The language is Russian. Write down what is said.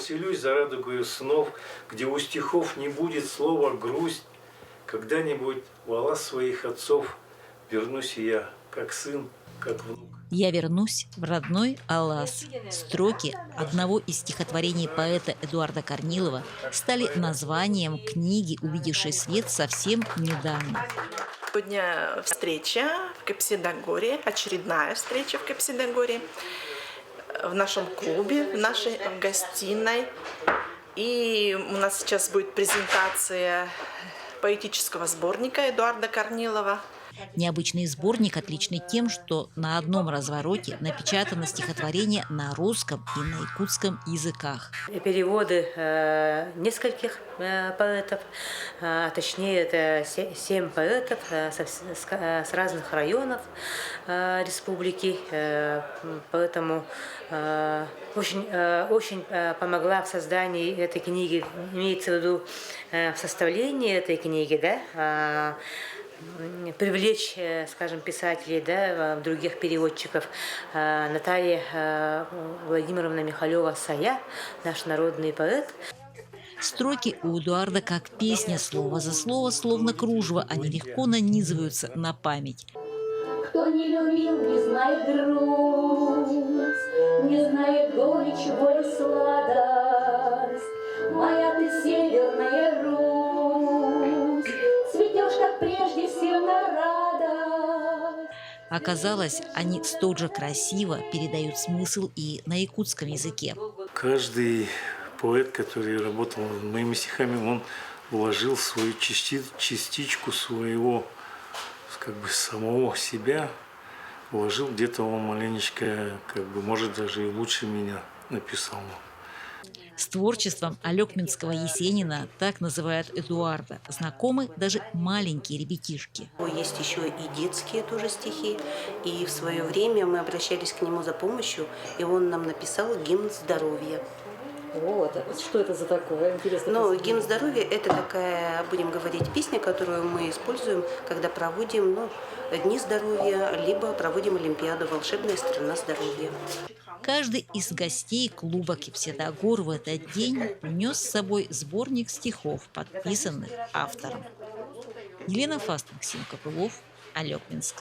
поселюсь за радугою снов, где у стихов не будет слова грусть. Когда-нибудь в лаз своих отцов вернусь и я, как сын, как внук. «Я вернусь в родной Алас». Строки одного из стихотворений поэта Эдуарда Корнилова стали названием книги, увидевшей свет совсем недавно. Сегодня встреча в Капсидогоре, очередная встреча в Капсидогоре, в нашем клубе, в нашей гостиной. И у нас сейчас будет презентация поэтического сборника Эдуарда Корнилова. Необычный сборник отличный тем, что на одном развороте напечатано стихотворение на русском и на якутском языках. Переводы нескольких поэтов, точнее это 7 поэтов с разных районов республики, поэтому очень помогла в создании этой книги, имеется в виду в составлении этой книги, да, привлечь, скажем, писателей, да, других переводчиков. Наталья Владимировна Михалева-Сая, наш народный поэт. Строки у Эдуарда как песня, слово за слово, словно кружево, они легко нанизываются на память. Кто не любил, не знает грусть, не знает горечь, боль и сладость. Моя ты северная Русь, цветешь, как прежде, всем на радость. Оказалось, они столь же красиво передают смысл и на якутском языке. Каждый поэт, который работал над моими стихами, он вложил свою частичку своего, как бы, самого себя, вложил где-то он маленечко, как бы, может, даже и лучше меня написал. С творчеством Алекминского Есенина, так называют Эдуарда, знакомы даже маленькие ребятишки. Есть еще и детские тоже стихи, и в свое время мы обращались к нему за помощью, и он нам написал гимн здоровья. Вот, что это за такое? Интересно. Но гимн здоровья – это такая, будем говорить, песня, которую мы используем, когда проводим Дни здоровья, либо проводим Олимпиаду «Волшебная страна здоровья». Каждый из гостей клуба Капсидогор в этот день унес с собой сборник стихов, подписанных автором. Елена Фаст, Максим Копылов, Алекминск.